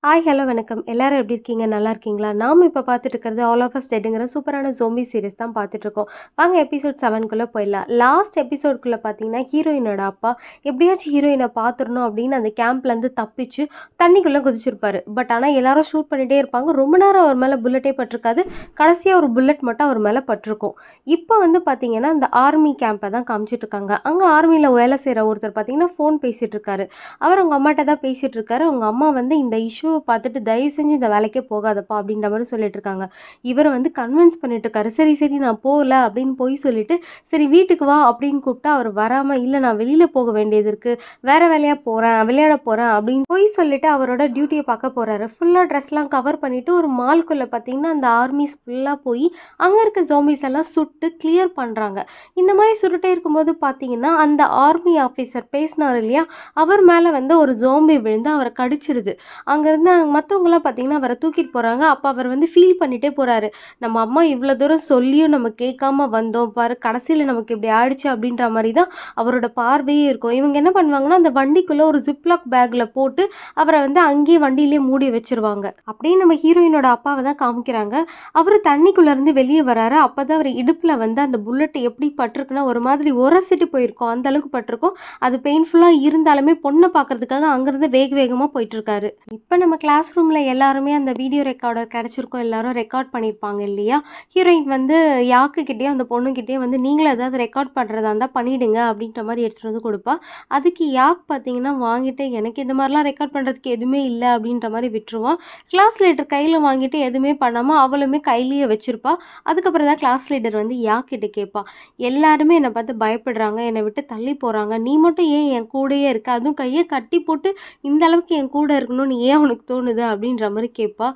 Hi, hello, வணக்கம். எல்லாரும் எப்படி இருக்கீங்க? நல்லா இருக்கீங்களா? நாம இப்ப பார்த்துட்டு இருக்கிறது ஆல் ஆஃப் அஸ் டெட்டுங்கிற சூப்பரான ஜோம்பி சீரிஸ் தான் பார்த்துட்டுருக்கோம். வாங்க எபிசோட் 7க்குள்ள போயிடலாம். லாஸ்ட் எபிசோட்குள்ள பார்த்தீங்கன்னா, ஹீரோயினோட அப்பா எப்படியாச்சும் ஹீரோயின பார்த்துரணும் அப்படின்னு அந்த கேம்ப்லேருந்து தப்பிச்சு தண்ணிக்குள்ள குதிச்சிருப்பாரு. பட் ஆனா எல்லாரும் ஷூட் பண்ணிட்டே இருப்பாங்க. ரொம்ப நேரம் அவர் மேல புல்லட்டே பட்டிருக்காது. கடைசியா ஒரு புல்லட் மட்டும் அவர் மேல பட்டிருக்கும். இப்போ வந்து பார்த்தீங்கன்னா, இந்த ஆர்மி கேம்ப தான் காமிச்சிட்டு இருக்காங்க. அங்க ஆர்மில வேலை செய்ற ஒருத்தர் பார்த்தீங்கன்னா, ஃபோன் பேசிட்டு இருக்காரு. அவர் அவங்க அம்மாட்ட தான் பேசிட்டு இருக்காரு. அவங்க அம்மா வந்து இந்த இஷ்யூவ பார்த்துட்டு தயவு செஞ்சு இந்த வேலைக்கே போகாதப்பா அப்படின்ற மாரி சொல்லிட்டு இருக்காங்க. இவர வந்து கன்வின்ஸ் பண்ணிட்டு இருக்காரு. சரி, சரி நான் போல அப்படின்னு பொய் சொல்லிட்டு, சரி வீட்டுக்கு வா அப்படின்னு கூப்பிட்டா அவர் வராம, இல்ல நான் வெளியில போக வேண்டியது இருக்கு. வேற வேலையா போறேன், விளையாட போறேன் அப்படின்னு பொய் சொல்லிட்டு அவரோட டியூட்டிய பார்க்க போறாரு. ஃபுல்லா ட்ரெஸ்லாம் கவர் பண்ணிட்டு ஒரு மால்குள்ள பார்த்தீங்கன்னா, அந்த ஆர்மிஸ் ஃபுல்லா போய் அங்க இருக்க ஜாம்பிஸ் எல்லாம் சுட்டு கிளியர் பண்றாங்க. இந்த மாரி சுட்டுட்டே இருக்கும்போது பார்த்தீங்கன்னா, அந்த ஆர்மி ஆஃபீசர் பேசினாரு இல்லையா? அவர் மேல வந்து ஒரு ஜோம்பி விழுந்து அவர கடிச்சிருது. அங்க இருந்த மத்தவங்கலாம் பார்த்தீங்கன்னா, அவர தூக்கிட்டு போறாங்க. அப்ப அவர் வந்து ஃபீல் பண்ணிட்டே போறாரு. நம்ம அம்மா இவ்ளோ தூரம் சொல்லியும் நம்ம கேட்காம வந்தோம் பாரு, கடைசில நமக்கு இப்படி ஆயிடுச்சு அப்படின்ற மாரி தான் அவரோட பார்வையே இருக்கும். இவங்க என்ன பண்ணுவாங்கன்னா, அந்த வண்டிக்குள்ள ஒரு ஜிப்லாக் பேக்ல போட்டு அவர வந்து அங்கேயே வண்டியிலேயே மூடி வச்சுருவாங்க. அப்படியே நம்ம ஹீரோயினோட அப்பாவ தான் காமிக்கிறாங்க. அவரு தண்ணிக்குள்ள இருந்து வெளிய வராரு. அப்பதான் அவரு இடுப்புல வந்து அந்த புல்லட் எப்படி பட்டிருக்குன்னா, ஒரு மாதிரி உரசிட்டு போயிருக்கும். அந்த அளவுக்கு பட்டிருக்கும். அது பெயின்ஃபுல்லா இருந்தாலுமே பொண்ண பார்க்கறதுக்காக அங்கருந்து வேக வேகமா போயிட்டுருக்காரு. இப்ப நம்ம கிளாஸ் ரூம்ல எல்லாருமே அந்த வீடியோ ரெக்கார்டர் கிடைச்சிருக்கும். எல்லாரும் ரெக்கார்ட் பண்ணியிருப்பாங்க இல்லையா? ஹீரோயின் வந்து யாக்கு கிட்டயும் அந்த பொண்ணுகிட்டயும் வந்து நீங்களும் ஏதாவது ரெக்கார்ட் பண்றதா இருந்தா பண்ணிடுங்க அப்படின்ற மாரி எடுத்துட்டு வந்து குடுப்பா. அதுக்கு யாக் பார்த்தீங்கன்னா வாங்கிட்டு எனக்கு இந்த மாரிலாம் ரெக்கார்ட் பண்றதுக்கு எதுவுமே இல்ல அப்படின்ற மாரி விட்டுருவான். கிளாஸ் லீடர் கையில வாங்கிட்டு எதுவுமே பண்ணாம அவளுமே கையிலேயே வச்சிருப்பா. அதுக்கப்புறம் தான் கிளாஸ் லீடர் வந்து யாக் கிட்ட கேட்பா. எல்லாருமே என்ன பார்த்து பயப்படுறாங்க. என்ன விட்டு தள்ளி போறாங்க. நீ மட்டும் ஏன் என் கூடயே இருக்க? அதுவும் கைய கட்டி போட்டு இந்த அளவுக்கு என் கூட இருக்கணும்னு ஏன் உனக்கு தோணுது? அப்படின்ற மாரி கேட்பா.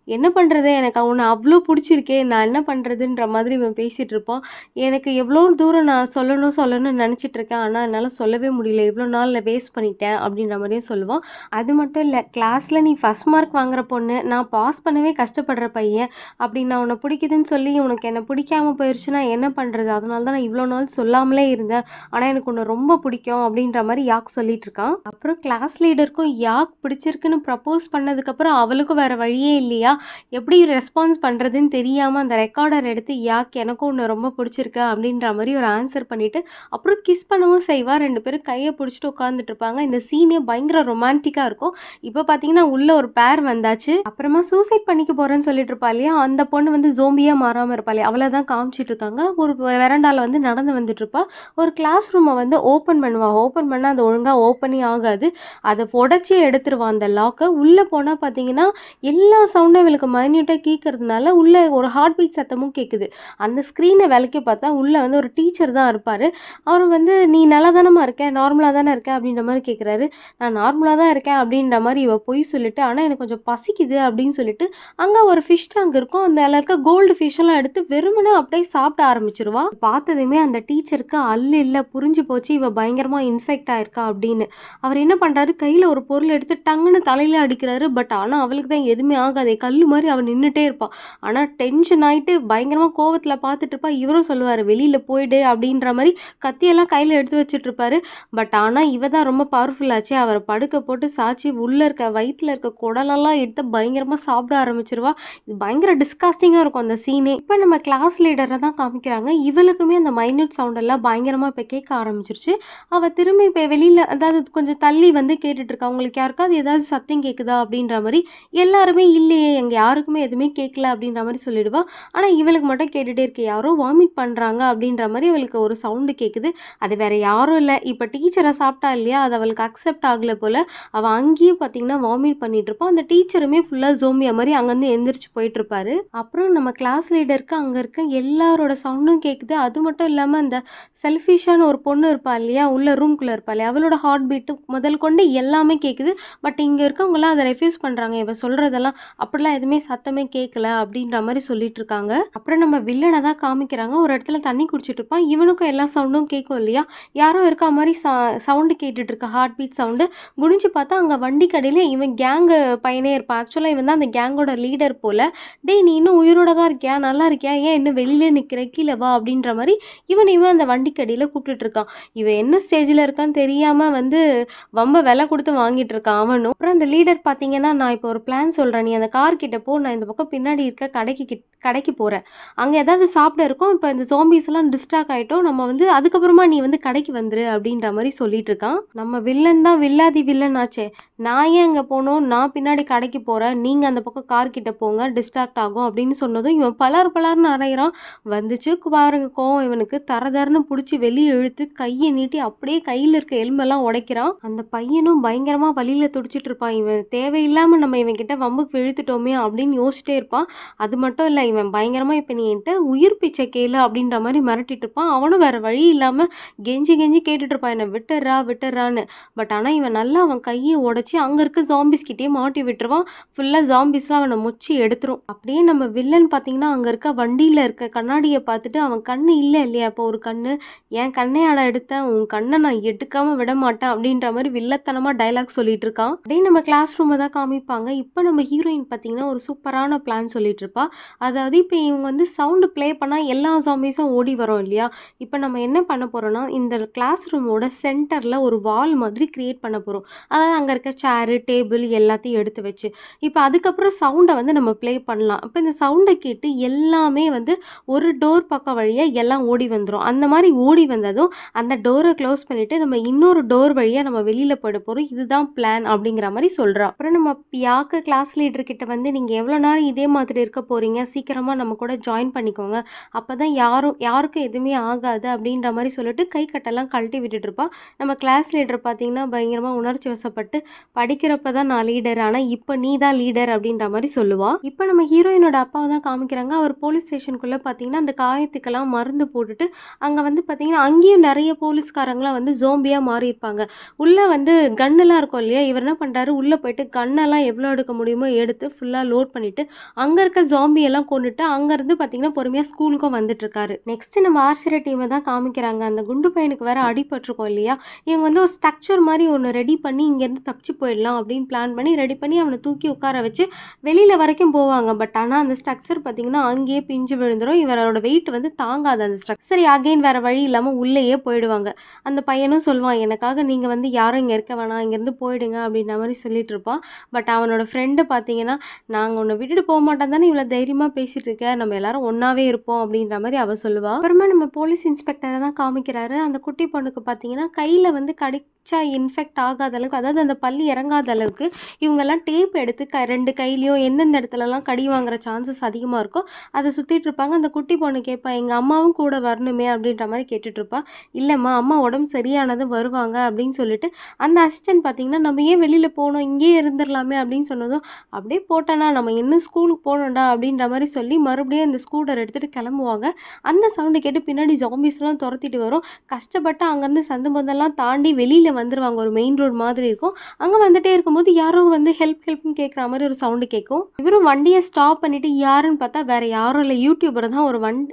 என்ன பண்றது? எனக்கு அவன அவ்ளோ புடிச்சிருக்கே! நான் என்ன பண்றதுன்ற மாதிரி இவன் பேசிட்டு இருப்பான். எனக்கு எவ்ளோ தூரம் நான் சொல்லணும்னு நெனச்சிட்டு இருக்கேன். ஆனா என்னால சொல்லவே முடியல. இவ்ளோ நாள் நான் வேஸ்ட் பண்ணிட்டேன் அப்படின்ற மாரியும் சொல்லுவான். அது மட்டும் இல்ல, கிளாஸ்ல நீ ஃபர்ஸ்ட் மார்க் வாங்குற பொண்ணு, நான் பாஸ் பண்ணவே கஷ்டப்படுற பையன். அப்படி நான் உன்ன பிடிக்குதுன்னு சொல்லி உனக்கு என்ன பிடிக்காம போயிருச்சுன்னா என்ன பண்றது? அதனால தான் நான் இவ்ளோ நாள் சொல்லாமலே இருந்தேன். ஆனா எனக்கு உன்ன ரொம்ப பிடிக்கும் அப்படின்ற மாரி யாக் சொல்லிட்டு இருக்கான். அப்புறம் கிளாஸ் லீடருக்கும் யாக் பிடிச்சிருக்குன்னு ப்ரப்போஸ் பண்ணதுக்கப்புறம் அவளுக்கும் வேற வழியே இல்லையா? எப்படி ரெஸ்பான்ஸ் பண்றதுன்னு தெரியாம அந்த ரெக்கார்டர் எடுத்து யாக் எனக்கும் உன்ன ரொம்ப பிடிச்சிருக்கு அப்படின்ற மாரி ஒரு ஆன்சர் பண்ணிட்டு, அப்புறம் கிஸ் பண்ணவும் செய்வா. 2 பேரும் கைய பிடிச்சிட்டு உட்கார்ந்துட்டு இருப்பாங்க. இந்த சீனே பயங்கர ரொமான்டிக்கா இருக்கும். இப்ப பார்த்தீங்கன்னா, உள்ள ஒரு பேர் வந்தாச்சு. அப்புறமா சூசைட் பண்ணிக்க போறேன்னு சொல்லிட்டு இருப்பா இல்லையா? அந்த பொண்ணு வந்து ஜோம்பியா மாறாம இருப்பா இல்லையா? அவள தான் காமிச்சிட்டு இருக்காங்க. ஒரு வெராண்டால வந்து நடந்து வந்துட்டு இருப்பா. ஒரு கிளாஸ் ரூம வந்து ஓப்பன் பண்ணுவா. ஓப்பன் பண்ணா அது ஒழுங்கா ஓப்பனே ஆகாது. அத உடைச்சே எடுத்துருவா அந்த லாக்க. உள்ள போனா பார்த்தீங்கன்னா, எல்லா சவுண்டும் இவளுக்கு மைன்யூட்டா கேட்கறதுனால, உள்ள ஒரு ஹார்ட் பீட் சத்தமும் கேட்குது. அந்த ஸ்க்ரீன வெலக்கி பார்த்தா, உள்ள வந்து ஒரு டீச்சர் தான் இருப்பாரு. அவரு வந்து, "நீ நல்லா தானம்மா இருக்க? நார்மலா தானே இருக்க?" அப்படின்ற மாரி கேட்குறாரு. "நான் நார்மலா தான் இருக்கேன்" அப்படின்ற மாரி இவ பொய் சொல்லிட்டு, "ஆனா எனக்கு கொஞ்சம் பசிக்குது" அப்படின்னு சொல்லிட்டு, அங்க ஒரு ஃபிஷ் டேங்க் இருக்கும். அதுல இருக்க கோல்டு ஃபிஷ் எல்லாம் எடுத்து வெறுமனே அப்படியே சாப்பிட ஆரம்பிச்சுருவா. பார்த்ததுமே அந்த டீச்சருக்கு அல்லு இல்ல புரிஞ்சு போச்சு, இவ பயங்கரமா இன்ஃபெக்ட் ஆயிருக்கா அப்படின்னு. அவர் என்ன பண்றாரு, கையில ஒரு பொருள் எடுத்து டங்குன்னு தலையில அடிக்கிறாரு. பட் ஆனா அவளுக்கு தான் எதுவுமே ஆகாதே. கல்லு மாரி அவ நின்னுட்டே இருப்பா. ஆனா டென்ஷன் ஆயிட்டு பயங்கரமா கோவத்துல பார்த்துட்டு இருப்பா. இவரும் சொல்லுவாரு, "வெளியில போயிடு" அப்படின்ற மாரி கத்தியெல்லாம் கையில எடுத்து வச்சுட்டு இருப்பாரு. பட் ஆனா இவ தான் ரொம்ப பவர்ஃபுல் ஆச்சே. அவர படுக்க போட்டு சாய்ச்சி உள்ள இருக்க வயித்துல இருக்க குடலெல்லாம் எடுத்து பயங்கரமா சாப்பிட ஆரம்பிச்சுருவா. இது பயங்கர டிஸ்கஸ்டிங்கா இருக்கும் அந்த சீனே. இப்ப நம்ம கிளாஸ் லீடர தான் காமிக்கிறாங்க. இவளுக்குமே அந்த மைன்யூட் சவுண்ட் எல்லாம் பயங்கரமா இப்ப கேட்க ஆரம்பிச்சுருச்சு. அவ திரும்பி இப்ப வெளியில அதாவது கொஞ்சம் தள்ளி வந்து கேட்டுட்டு இருக்கா. "உங்களுக்கு யாருக்காவது ஏதாவது சத்தம் கேட்குதா?" அப்படின்ற மாரி. எல்லாருமே, "இல்லையே, எங்க யாருக்குமே எதுவுமே கேட்கல" அப்படின்ற மாரி சொல்லிடுவா. ஆனா இவளுக்கு மட்டும் கேட்டுட்டே இருக்கு. யாரோ வாமிட் பண்றாங்க அப்படின்ற மாரி அவளுக்கு ஒரு சவுண்ட் கேட்குது. அது வேற யாரும் இல்ல. இப்ப டீச்சர சாப்பிட்டா இல்லையா? அது அவளுக்கு அக்செப்ட் ஆகல போல. அவ அங்கேயும் பார்த்தீங்கன்னா வாமிட் பண்ணிட்டு இருப்பா. அந்த டீச்சருமே ஃபுல்லா ஜோம்பியா மாரி அங்கருந்து எந்திரிச்சு போயிட்டு இருப்பாரு. அப்புறம் நம்ம கிளாஸ் லீடருக்கு அங்க இருக்க எல்லாரோட சவுண்டும் கேட்குது. அது மட்டும் இல்லாம அந்த செல்ஃபிஷான ஒரு பொண்ணு இருப்பா இல்லையா? உள்ள ரூம்குள்ள இருப்பா இல்லையா? அவளோட ஹார்ட் பீட் முதல் கொண்டு எல்லாமே கேட்குது. பட் இங்க இருக்கவங்கலாம் அத ரெஃப்யூஸ் பண்றாங்க. இவ சொல்றதெல்லாம் அப்படிலாம் சைட்லாம் எதுவுமே சத்தமே கேட்கல அப்படின்ற மாதிரி சொல்லிட்டு இருக்காங்க. அப்புறம் நம்ம வில்லனை தான் காமிக்கிறாங்க. ஒரு இடத்துல தண்ணி குடிச்சிட்டு இருப்பான். இவனுக்கும் எல்லா சவுண்டும் கேட்கும் இல்லையா? யாரோ இருக்கா மாதிரி சவுண்டு கேட்டுட்டு இருக்கு. Heart beat sound. குனிஞ்சு பார்த்தா அங்க வண்டி கடையில இவன் கேங்கு பையனே இருப்பான். ஆக்சுவலா இவன் தான் அந்த கேங்கோட லீடர் போல. "டேய், நீ இன்னும் உயிரோட தான் இருக்கியா? நல்லா இருக்கியா? ஏன் இன்னும் வெளியிலே நிக்கிற? கீழ வா" அப்படின்ற மாரி இவன் அந்த வண்டிக்கடியில கூப்பிட்டுட்டு இருக்கான். இவன் என்ன ஸ்டேஜ்ல இருக்கான்னு தெரியாம வம்ப விலை குடுத்து வாங்கிட்டு இருக்கான் அவனும். அப்புறம் அந்த லீடர் பார்த்தீங்கன்னா, "நான் இப்போ ஒரு பிளான் சொல்றேன். நீ அந்த கார் கிட்ட போ. நான் இந்த பக்கம் பின்னாடி இருக்க கடைக்கு போறேன். அங்க ஏதாவது சாப்பிட இருக்கும். இப்ப இந்த ஜோம்பீஸ் எல்லாம் டிஸ்ட்ராக்ட் ஆயிட்டோம். நம்ம அதுக்கப்புறமா நீ கடைக்கு வந்துரு" அப்படின்ற மாரி சொல்லிட்டு இருக்கான். நம்ம வில்லன் தான் வில்லாதி வில்லன் ஆச்சே. "நான் ஏன் அங்க போணும்? நான் பின்னாடி கடைக்கு போறேன். நீங்க அந்த பக்கம் கார் கிட்ட போங்க. டிஸ்ட்ராக்ட் ஆகும்" அப்படின்னு சொன்னதும் இவன் பளர்னு அரையிறான். வந்துச்சு பாருங்க கோவம் இவனுக்கு. தரன்னு புடிச்சு வெளிய இழுத்து கைய நீட்டி அப்படியே கையில இருக்க எலும்பெல்லாம் உடைக்கிறான். அந்த பையனும் பயங்கரமா வலியில துடிச்சிட்டு இருப்பான். இவன் தேவையில்லாம நம்ம இவன்கிட்ட வம்புக்கு இழுத்துட்டோமே அப்படின்னு யோசிச்சிட்டே இருப்பான். அது மட்டும் இல்ல, இவன் பயங்கரமா "இப்ப நீ என்கிட்ட உயிர் பிச்சை கேளு" அப்படின்ற மாரி மிரட்டிட்டு இருப்பான். அவனும் வேற வழி இல்லாம கெஞ்சி கெஞ்சி கேட்டுட்டு இருப்பான், "என்ன விட்டுர்றா விட்டுர்றான்னு." ஆனா இவன் நல்லா அவன் கைய உடைச்சு அங்க இருக்க ஜாம்பீஸ் கிட்டயே மாட்டி விட்டுருவான். ஃபுல்லா ஜாம்பீஸ்லாம் அவன மொச்சி எடுத்துரும். அப்படியே நம்ம வில்லன் பார்த்தீங்கன்னா, அங்க இருக்க வண்டியில இருக்க கண்ணாடிய பார்த்துட்டு அவன் கண்ணு இல்ல இல்லையா இப்போ ஒரு கண்ணு, "என் கண்ணையாடா எடுத்த? உன் கண்ண நான் எடுக்காம விடமாட்டேன்" அப்படின்ற மாரி வில்லத்தனமா டயலாக் சொல்லிட்டு இருக்கான். அப்படியே நம்ம கிளாஸ் ரூம தான் காமிப்பாங்க. இப்ப நம்ம ஹீரோயின் பார்த்தீங்கன்னா, ஒரு சூப்பரான பிளான் சொல்லிட்டு இருப்பா. அதாவது இப்ப இவங்க சவுண்ட் ப்ளே பண்ணா எல்லா ஜாம்பீஸும் ஓடி வரும் இல்லையா? இப்ப நம்ம என்ன பண்ண போறோம்னா, இந்த கிளாஸ் ரூமோட சென்டர்ல ஒரு வால் மாதிரி கிரியேட் பண்ண போறோம். அதாவது அங்க இருக்க சேரு, டேபிள் எல்லாத்தையும் எடுத்து வச்சு. இப்ப அதுக்கப்புறம் சவுண்ட நம்ம ப்ளே பண்ணலாம். இப்ப இந்த சவுண்ட கேட்டு எல்லாமே ஒரு டோர் பக்கம் வழியா எல்லாம் ஓடி வந்துரும். அந்த மாரி ஓடி வந்ததும், அந்த டோர க்ளோஸ் பண்ணிட்டு நம்ம இன்னொரு டோர் வழியா நம்ம வெளியில போயிட போறோம். இதுதான் பிளான் அப்படிங்கிற மாரி சொல்றா. அப்புறம் நம்ம பியாக்கு கிளாஸ் லீடர் கிட்ட "நீங்க எவ்வளோ நேரம் இதே மாதிரி இருக்க போறீங்க? சீக்கிரமா நம்ம கூட ஜாயின் பண்ணிக்கோங்க. அப்பதான் யாருக்கும் எதுவுமே ஆகாது" அப்படின்ற மாரி சொல்லிட்டு கை கட்டெல்லாம் கழட்டி விட்டுட்டு இருப்பா. நம்ம கிளாஸ் லீடர் பார்த்தீங்கன்னா, பயங்கரமா உணர்ச்சி வசப்பட்டு, "படிக்கிறப்ப தான் நான் லீடர். ஆனா இப்ப நீ தான் லீடர்" அப்படின்ற மாரி சொல்லுவா. இப்ப நம்ம ஹீரோயினோட அப்பாவ தான் காமிக்கிறாங்க. அவர் போலீஸ் ஸ்டேஷனுக்குள்ள பார்த்தீங்கன்னா, அந்த காயத்துக்கெல்லாம் மருந்து போட்டுட்டு, அங்க பார்த்தீங்கன்னா, அங்கேயும் நெறைய போலீஸ்காரங்கலாம் ஜோம்பியா மாறியிருப்பாங்க. உள்ள கன்னுலாம் இருக்கும் இல்லையா? இவர் என்ன பண்றாரு, உள்ள போயிட்டு கன்னெல்லாம் எவ்வளோ எடுக்க முடியுமோ எடுத்து ஃபுல்லா லோட் பண்ணிட்டு, அங்க இருக்க ஜாம்பி எல்லாம் கொன்னுட்டு, அங்கருந்து பார்த்தீங்கன்னா, பொறுமையா ஸ்கூலுக்கும் வந்துட்டுருக்காரு. நெக்ஸ்ட் நம்ம ஆர்ச்சரி டீம தான் காமிக்கிறாங்க. அந்த குண்டு பையனுக்கு வேற அடிபட்டுருக்கும் இல்லையா? இவங்க ஒரு ஸ்ட்ரக்சர் மாரி ஒண்ணு ரெடி பண்ணி, இங்கேருந்து தப்பிச்சு போயிடலாம் அப்படின்னு பிளான் பண்ணி ரெடி பண்ணி அவன தூக்கி உட்கார வச்சு, வெளியில வரைக்கும் போவாங்க. ஆனா அந்த ஸ்ட்ரக்சர் பார்த்தீங்கன்னா, அங்கேயே பிஞ்சு விழுந்துரும். இவரோட வெயிட் தாங்காது அந்த ஸ்ட்ரக்சர். சரி அகைன் வேற வழி இல்லாம உள்ளேயே போயிடுவாங்க. அந்த பையனும் சொல்லுவான், "எனக்காக நீங்க யாரும் இங்க இருக்க வேணாம். இங்கேருந்து போயிடுங்க" அப்படின்ற மாரி சொல்லிட்டு இருப்பான். அவனோட ஃப்ரெண்டு பார்த்தீங்கன்னா, "நாங்க உன்ன விட்டுட்டு போமாட்டோம் தானே இவ்வளோ தைரியமா பேசிட்டு இருக்க. நம்ம எல்லாரும் ஒண்ணாவே இருப்போம்" அப்படின்ற மாரி அவ சொல்லுவா. அப்புறமா நம்ம போலீஸ் இன்ஸ்பெக்டர தான் காமிக்கிறாரு. அந்த குட்டி பொண்ணுக்கு பார்த்தீங்கன்னா, கையில கடிச்சா இன்ஃபெக்ட் ஆகாத அளவுக்கு, அதாவது அந்த பல்லு இறங்காத அளவுக்கு இவங்கலாம் டேப் எடுத்து 2 கையிலயும் எந்தெந்த இடத்துலலாம் கடி வாங்குற சான்சஸ் அதிகமா இருக்கோ, அத சுத்திட்டு இருப்பாங்க. அந்த குட்டி பொண்ணு கேட்பா, "எங்க அம்மாவும் கூட வரணுமே?" அப்படின்ற மாரி கேட்டுட்டு இருப்பா. "இல்லம்மா, அம்மா உடம்பு சரியானதும் வருவாங்க" அப்படின்னு சொல்லிட்டு, அந்த அசிஸ்டன்ட் பார்த்தீங்கன்னா, "நம்ம ஏன் வெளியில போணும்? இங்கேயே இருந்துரலாமே" அப்படின்னு சொன்னதும், "அப்படியே போட்டேனா, நம்ம இன்னும் ஸ்கூலுக்கு போகணும்டா" அப்படின்ற மாரி சொல்லி மறுபடியும் அந்த ஸ்கூட்டர் எடுத்துட்டு கிளம்புவாங்க. அந்த சவுண்ட் கேட்டு பின்னாடி ஜாம்பீஸ்லாம் தொரத்திட்டு வரும். கஷ்டப்பட்டு அங்கருந்து சந்து பொந்தெல்லாம் தாண்டி வெளியில வந்துருவாங்க. ஒரு மெயின் ரோடு மாதிரி இருக்கும். அங்க வந்துட்டே இருக்கும்போது யாரோ ஹெல்ப்ன்னு கேட்குற மாரி ஒரு சவுண்ட் கேட்கும். இவரும் வண்டிய ஸ்டாப் பண்ணிட்டு யாருன்னு பார்த்தா வேற யாரும் இல்ல, யூடியூபர் தான்.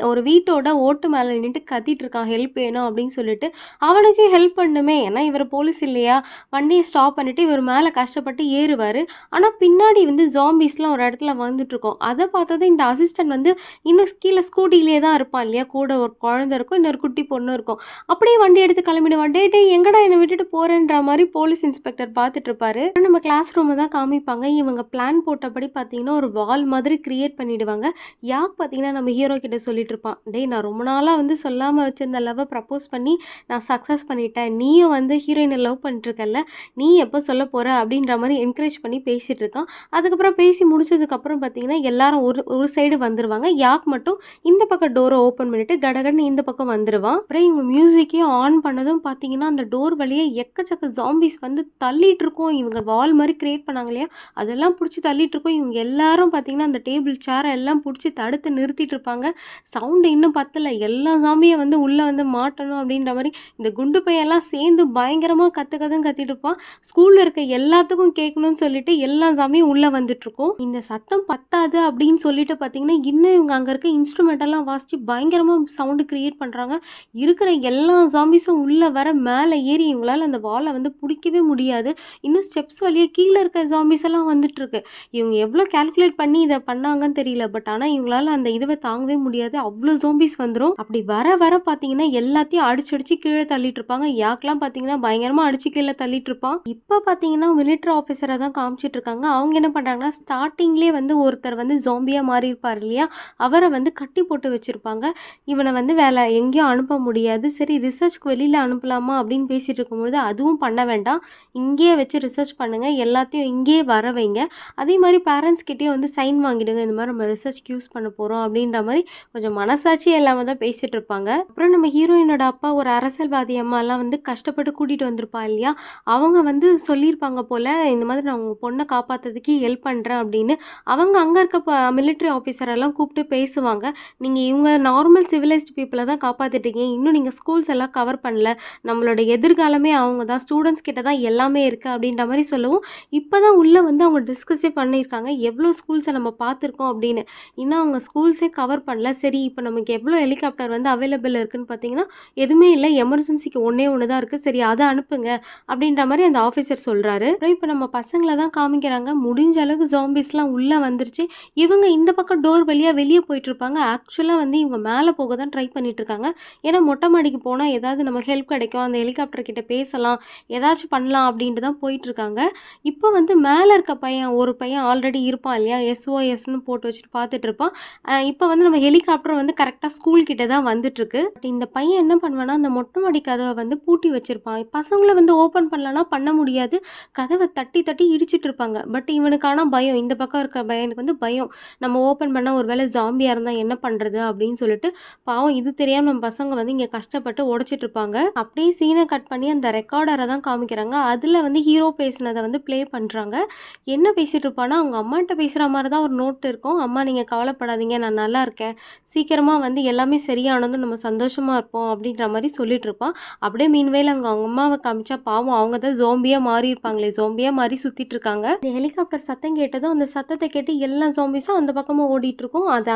ஒரு வீட்டோட ஓட்டு மேல நின்னுட்டு கத்திட்டு இருக்கான், "ஹெல்ப் வேணும்" அப்படின்னு சொல்லிட்டு. அவனுக்கு ஹெல்ப் பண்ணணுமே, ஏன்னா இவரு போலீஸ் இல்லையா? வண்டிய ஸ்டாப் பண்ணிட்டு இவரு மேல கஷ்டப்பட்டு ஏறுவாரு. ஆனா பின்னாடி ஜாம்பீஸ்லாம் ஒரு இடத்துல வந்துட்டுருக்கும். அத பார்த்ததும் இந்த அசிஸ்டன்ட் இன்னும் கீழ ஸ்கூட்டிலேயே தான் இருப்பான் இல்லையா? கூட ஒரு குழந்தை இருக்கும். இன்னொரு குட்டி பொண்ணு இருக்கும். அப்படியே வண்டி எடுத்து கிளம்பிடுவான். "டேய் டேய் எங்கடா என்ன விட்டுட்டு போறேன்ற" மாரி போலீஸ் இன்ஸ்பெக்டர் பார்த்துட்டு இருப்பாரு. நம்ம கிளாஸ் ரூம தான் காமிப்பாங்க. இவங்க பிளான் போட்டபடி பார்த்தீங்கன்னா, ஒரு வால் மாதிரி கிரியேட் பண்ணிடுவாங்க. யாக் பார்த்தீங்கன்னா, நம்ம ஹீரோ கிட்ட சொல்லிட்டு இருப்பான், "டேய் நான் ரொம்ப நாளா சொல்லாம வச்சிருந்த லவ்வ ப்ரப்போஸ் பண்ணி நான் சக்சஸ் பண்ணிட்டேன். நீயும் ஹீரோயின லவ் பண்ணிட்டுருக்கல்ல, நீ எப்போ சொல்லப் போற?" அப்படின்ற மாரி என்கரேஜ் பண்ணி பேசிட்டு இருக்கான். அதுக்கப்புறம் பேசி முடிச்சதுக்கப்புறம் பார்த்தீங்கன்னா, எல்லாரும் ஒரு ஒரு சைடு வந்துருவாங்க. யாக் மட்டும் இந்த பக்கம் டோர ஓப்பன் பண்ணிட்டு கடகடன்னு இந்த பக்கம் வந்துருவான். அப்புறம் இவங்க மியூசிக்கையும் ஆன் பண்ணதும் பார்த்தீங்கன்னா, அந்த டோர் வழியா எக்கச்சக்க ஜாம்பீஸ் வந்து தள்ளிட்டு இருக்கும். இவங்க வால் மாரி கிரியேட் பண்ணாங்க இல்லையா? அதெல்லாம் புடிச்சு தள்ளிட்டு இருக்கும். இவங்க எல்லாரும் பார்த்தீங்கன்னா, அந்த டேபிள், சேர எல்லாம் புடிச்சு தடுத்து நிறுத்திட்டு இருப்பாங்க. சவுண்ட் இன்னும் பத்தல. எல்லா ஜாம்பியும் வந்து உள்ள வந்து மாட்டணும் அப்படின்ற மாரி, இந்த குண்டு பையன்லாம் சேர்ந்து பயங்கரமா கத்து கத்துன்னு கத்திட்டு இருப்பான். ஸ்கூல்ல இருக்க எல்லாத்துக்கும் கேட்கணும்னு சொல்லிட்டு எல்லா ஜாம்பியும் உள்ள வந்துட்டுருக்கும். இந்த சத்தம் பத்தாது அப்படின்னு சொல்லிட்டு பார்த்தீங்கன்னா, இன்னும் இவங்க அங்க இருக்க இன்ஸ்ட்ருமெண்ட் எல்லாம் வாசிச்சு பயங்கரமா சவுண்ட் கிரியேட் பண்றாங்க. இருக்கிற எல்லா ஜாம்பீஸும் உள்ள வர மேல ஏறி இவங்களால அந்த வால வந்து புடிக்கவே முடியாது. இன்னும் ஸ்டெப்ஸ் வழியா கீழ இருக்க ஜாம்பீஸ் எல்லாம் வந்துட்டுருக்கு. இவங்க எவ்ளோ கால்குலேட் பண்ணி இத பண்ணாங்கன்னு தெரியல. பட் ஆனா இவங்களால அந்த இதுவ தாங்கவே முடியாது. அவ்ளோ ஜாம்பீஸ் வந்துரும். அப்படி வர வர பார்த்தீங்கன்னா, எல்லாத்தையும் அடிச்சு அடிச்சு கீழ தள்ளிட்டு இருப்பாங்க. யாக்லாம் பார்த்தீங்கன்னா, பயங்கரமா அடிச்சு கீழ தள்ளிட்டு இருப்பான். இப்ப பார்த்தீங்கன்னா, மிலிட்டரி ஆஃபீசர தான் காமிச்சிட்டு இருக்காங்க. அவங்க என்ன பண்றாங்கன்னா, ஸ்டார்ட்டிங்லயே வந்து ஒருத்தர் வந்து ஜாம்பியா மாறியிருப்பார் இல்லையா? அவர வந்து கட்டி போட்டு வச்சிருப்பாங்க. இவன வந்து எங்கேயும் அனுப்ப முடியாது. சரி ரிசர்ச்‌க்கு வெளியில அனுப்பலாமா அப்படின்னு பேசிட்டு இருக்கும்பொழுது, அதுவும் பண்ண வேண்டாம். இங்கேயே வச்சு ரிசர்ச் பண்ணுங்க. எல்லாத்தையும் இங்கேயே வர வைங்க. அதே மாரி பேரண்ட்ஸ் கிட்டயும் வந்து சைன் வாங்கிடுங்க. இந்த மாரி நம்ம ரிசர்ச்‌க்கு யூஸ் பண்ண போறோம் அப்படின்ற மாரி கொஞ்சம் மனசாட்சியே இல்லாம தான் பேசிட்டு இருப்பாங்க. அப்புறம் நம்ம ஹீரோயினோட அப்பா ஒரு அரசியல்வாதி அம்மாலாம் வந்து கஷ்டப்பட்டு கூட்டிட்டு வந்திருப்பா இல்லையா? அவங்க வந்து சொல்லியிருப்பாங்க போல, இந்த மாதிரி நான் உங்க பொண்ண காப்பாத்துறதுக்கு ஹெல்ப் பண்றேன் அப்படின்னு. அவங்க அங்க இருக்க மிலிட்டரி ஆஃபீசர் எல்லாம் கூப்பிட்டு பேசுவாங்க. நீங்க இவங்க நார்மல் சிவிலைஸ்ட் பீப்பிள தான் காப்பாத்திட்டீங்க. இன்னும் நீங்க ஸ்கூல்ஸ் எல்லாம் கவர் பண்ணல. நம்மளோட எதிர்காலமே அவங்க தான். ஸ்டூடண்ட்ஸ் கிட்ட தான் எல்லாமே இருக்கு அப்படின்ற மாரி சொல்லவும், இப்ப தான் உள்ள வந்து அவங்க டிஸ்கஸே பண்ணியிருக்காங்க. எவ்ளோ ஸ்கூல்ஸ நம்ம பார்த்துருக்கோம் அப்படின்னு. இன்னும் அவங்க ஸ்கூல்ஸே கவர் பண்ணல. சரி இப்ப நமக்கு எவ்ளோ ஹெலிகாப்டர் வந்து அவைலபிள் இருக்குன்னு பார்த்தீங்கன்னா, எதுவுமே இல்ல. எமர்ஜென்சிக்கு ஒண்ணே ஒண்ணு தான் இருக்கு. சரி அத அனுப்புங்க அப்படின்ற மாரி அந்த ஆஃபீசர் சொல்றாரு. அப்புறம் இப்ப நம்ம பசங்கள தான் காமிக்கிறாங்க. முடிஞ்ச அளவுக்கு ஜாம்பீஸ்லாம் உள்ள வந்துருச்சு. இவங்க இந்த பக்கம் டோர் வழியா வெளிய போயிட்டுருப்பாங்க. ஆக்சுவலா வந்து இவங்க மேல போக தான் ட்ரை பண்ணிட்டுருக்காங்க. ஏன்னா மொட்டை மாடிக்கு போனா ஏதாவது நமக்கு ஹெல்ப் கிடைக்கும். அந்த ஹெலிகாப்டர் கிட்ட பேசலாம். ஏதாச்சும் பண்ணலாம் அப்படின்ட்டு தான் போயிட்டுருக்காங்க. இப்போ வந்து மேல இருக்க ஒரு பையன் ஆல்ரெடி இருப்பான் இல்லையா? SOSன்னு போட்டு வச்சுட்டு பார்த்துட்டு இருப்பான். இப்போ வந்து நம்ம ஹெலிகாப்டர் வந்து கரெக்ட்டா ஸ்கூல் கிட்ட தான் வந்துட்டுருக்கு. பட் இந்த பையன் என்ன பண்ணுவான்னா, அந்த மொட்டை மாடி கதவ வந்து பூட்டி வச்சிருப்பான். பசங்கள வந்து ஓப்பன் பண்ணலான்னா பண்ண முடியாது. கதவ தட்டி தட்டி இடிச்சிட்டு இருப்பாங்க. பட் இவனுக்கு ஆனா பயம். இந்த பக்கம் இருக்க பையனுக்கு வந்து பயம். நம்ம ஓப்பன் பண்ணா ஒரு வேளை ஜாம்பியா இருந்தா என்ன பண்றது? அப்படின்னு சொல்லிட்டு, பாவம் இது தெரியாம நம்ம பசங்க வந்து இங்க கஷ்டப்பட்டு உடைச்சிட்டு இருப்பாங்க. அப்படியே சீன கட் பண்ணி அந்த ரெக்கார்டர தான் காமிக்கிறாங்க. அதுல வந்து ஹீரோ பேசினத வந்து ப்ளே பண்றாங்க. என்ன பேசிட்டு இருப்பான்னா, அவங்க அம்மாட்ட பேசுற மாரி தான் ஒரு நோட் இருக்கும். "அம்மா நீங்க கவலைப்படாதீங்க. நான் நல்லா இருக்கேன். சீக்கிரமா வந்து எல்லாமே சரியானதும் நம்ம சந்தோஷமா இருப்போம்." அப்படின்ற மாரி சொல்லிட்டு இருப்பான். அப்படியே மீன்வேல் அங்க அவங்க அம்மாவ காமிச்சா, பாவம் அவங்க தான் ஜோம்பியா மாறியிருப்பாங்களே! ஜோம்பியா மாறி சுத்திட்டு இருக்காங்க. இந்த ஹெலிகாப்டர் சத்தம் கேட்டதும், அந்த சத்தத்த கேட்டு எல்லா ஜாம்பீஸும் அந்த பக்கமா ஓடிட்டுருக்கும். அது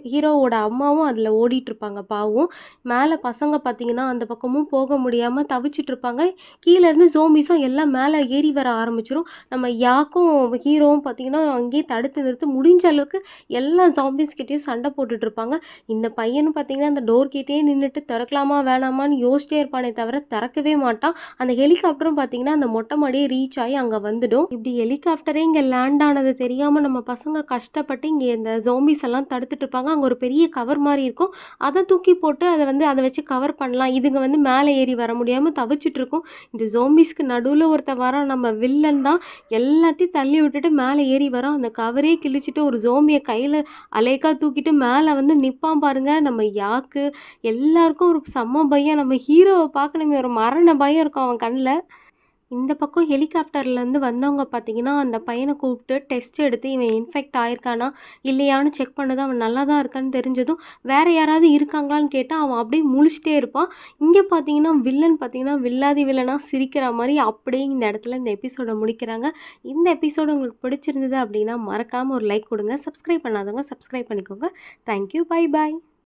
ஹீரோவோட அம்மாவும் அதுல ஓடிட்டுருப்பாங்க பாவம். மேல பசங்க பார்த்தீங்கன்னா, அந்த பக்கமும் போக முடியாம தவிச்சுட்ருப்பாங்க. கீழ இருந்து ஜோம்பீஸும் எல்லாம் மேல ஏறி வர ஆரம்பிச்சுரும். நம்ம யாக்கும், ஹீரோவும் பார்த்தீங்கன்னா, அங்கேயே தடுத்து நிறுத்தி முடிஞ்ச அளவுக்கு எல்லா ஜாம்பீஸ் கிட்டயும் சண்ட போட்டுட்ருப்பாங்க. இந்த பையனும் பார்த்தீங்கன்னா, அந்த டோர் கிட்டயே நின்னுட்டு திறக்கலாமா வேணாமான்னு யோசிச்சிட்டே இருப்பானே தவிர திறக்கவே மாட்டான். அந்த ஹெலிகாப்டரும் பார்த்தீங்கன்னா, அந்த மொட்டை மாடிய ரீச் ஆயி அங்க வந்துடும். இப்படி ஹெலிகாப்டரே இங்க லேண்ட் ஆனது தெரியாம நம்ம பசங்க கஷ்டப்பட்டு இங்க இந்த ஜோம்பீஸ் எல்லாம் தடுத்துட்டு இருப்பாங்க. அங்க ஒரு பெரிய கவர் மாரி இருக்கும். அத தூக்கி போட்டு அத வச்சு கவர் பண்ணலாம். இதுங்க வந்து மேல ஏறி வர முடியாம தவிச்சுட்ருக்கும். இந்த ஜோம்பீஸ்க்கு நடுவுல ஒருத்தன் வரான். நம்ம வில்லன் தான். எல்லாத்தையும் தள்ளி விட்டுட்டு மேல ஏறி வரான். அந்த கவரே கிழிச்சுட்டு ஒரு ஜோம்பிய கையில அலேக்கா தூக்கிட்டு மேல வந்து நிப்பான் பாருங்க. நம்ம யாக்கு எல்லாருக்கும் ஒரு செம்ம பயம். நம்ம ஹீரோவ பார்க்கணுமே ஒரு மரண பயம் இருக்கும் அவன் கண்ல. இந்த பக்கம் ஹெலிகாப்டர்லேருந்து வந்தவங்க பார்த்தீங்கன்னா, அந்த பையன கூப்பிட்டு டெஸ்ட் எடுத்து இவன் இன்ஃபெக்ட் ஆயிருக்கானா, இல்லையான்னு செக் பண்ணதும் அவன் நல்லா தான் இருக்கான்னு தெரிஞ்சதும், வேற யாராவது இருக்காங்களான்னு கேட்டா, அவன் அப்படியே முழிச்சுட்டே இருப்பான். இங்க பார்த்தீங்கன்னா, வில்லன் பார்த்தீங்கன்னா, வில்லாதி வில்லனா சிரிக்கிற மாரி அப்படியே இந்த இடத்துல இந்த எபிசோட முடிக்கிறாங்க. இந்த எபிசோடு உங்களுக்கு பிடிச்சிருந்தது அப்படின்னா, மறக்காம ஒரு லைக் குடுங்க. சப்ஸ்கிரைப் பண்ணாதவங்க சப்ஸ்கிரைப் பண்ணிக்கோங்க. Thank you. Bye bye.